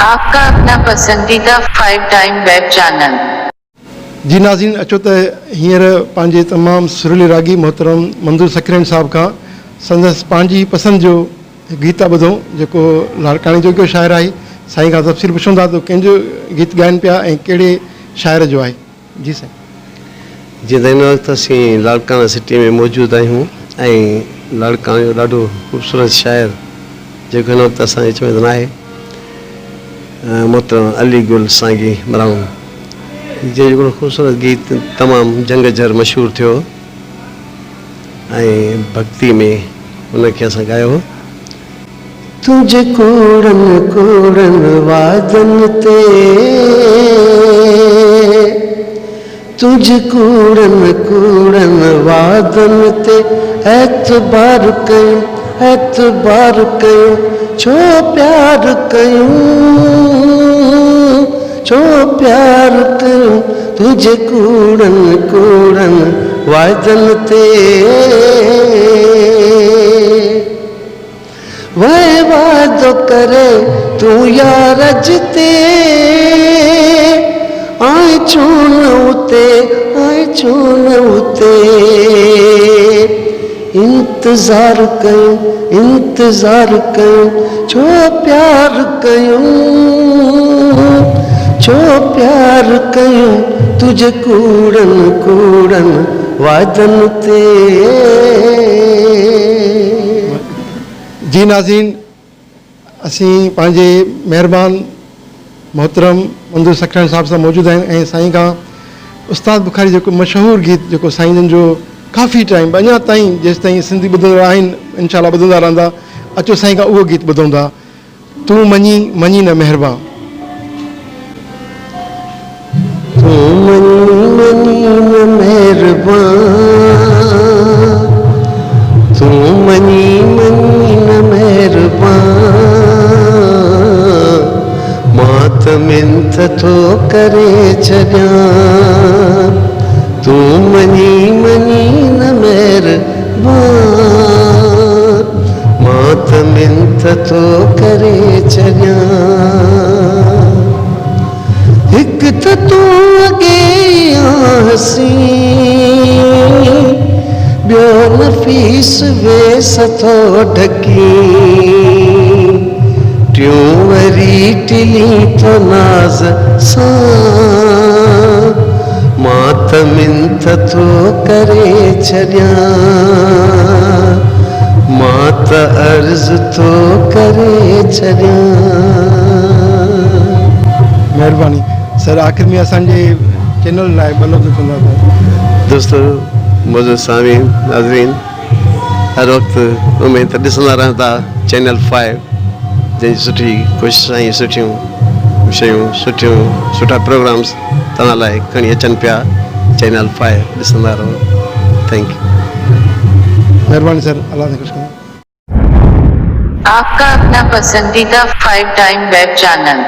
आपका अपना पसंदीदा 5 टाइम वेब चैनल। जी नाज़रीन, अचो त हींअर पंहिंजे तमामु सुरीले रागी मोहतरम मंज़ूर सखरेन साहब खां संदसि पंहिंजी पसंदि जो गीत था ॿुधूं, जेको लाड़काणे जो हिकिड़ो शाइर आहे। साईं खां तफ़सील पुछूं था त कंहिंजो गीत ॻाइनि पिया ऐं कहिड़े शाइर जो आहे। जी साईं। जी त हिन वक़्तु असीं लाड़काणा सिटी में मौजूदु आहियूं ऐं लाड़काणे जो ॾाढो ख़ूबसूरत शाइर जेको हिन वक़्तु असांजे विच में न आहे, मोहतरम अली गुल सांगी मराऊं जो हिकिड़ो ख़ूबसूरत गीत तमामु जंग जर मशहूरु थियो ऐं भक्ति में उनखे असां ॻायो। तुझे कूड़न कूड़न वादन ते, तुझे कूड़न कूड़न वादन ते एतबार कयूं, एतबार कयूं, छो प्यार कयूं, छो प्यार कयूं, तुझे कूड़न कूड़न वादन ते। वह वादो करे तू यार अजते, आए चून उते, आए चून उते। इंतजार कयूं, इंतजार कयूं, छो प्यार कयूं, छो प्यार कयूं, तुझे कूड़न कूड़न वादन ते। जी नाज़रीन, असीं पंहिंजे महिरबान मोहतरम मंज़ूर सखरेन साहब सां मौजूदु आहियूं ऐं साईं खां उस्ताद बुखारी जेको मशहूरु गीत जेको साईं जन जो काफ़ी टाइम अञा ताईं जेसि ताईं सिंधी ॿुधंदा आहिनि इनशाला ॿुधंदा रहंदा। अचो साईं खां उहो गीत ॿुधूं था। तूं मञी मञी न महिरबान। तूं मञी मञी न महिरबान, तूं मञी मञी न महिरबान, मां त मिंथ थो करे छॾियां। तूं मञी मञी न महिरबान, मां त मिंथ थो करे छॾियां। हिकु त तूं अॻे हसी, ॿियो नफ़ीस वेस थो ढकी, टियों वरी टिली थो नाज़ सां, मां त मिंथ थो करे छॾियां, मां त अर्ज़ु थो करे छॾियां। महिरबानी सर। आख़िर में असांजे चैनल लाइ ॿ लफ़्ज़ चवंदा था। दोस्तों मौजूद सामीन नाज़रीन, हर वक़्तु उमेद त ॾिसंदा रहंदा चैनल 5, जंहिंजी सुठी कोशिशि ऐं सुठियूं शयूं, सुठा प्रोग्राम्स तव्हां लाइ खणी अचनि पिया। चैनल 5 ॾिसंदा रहो। Thank U. महिरबानी सर। अल्लाह ने खुश करो। आपका अपना पसंदीदा 5 टाइम वेब चैनल।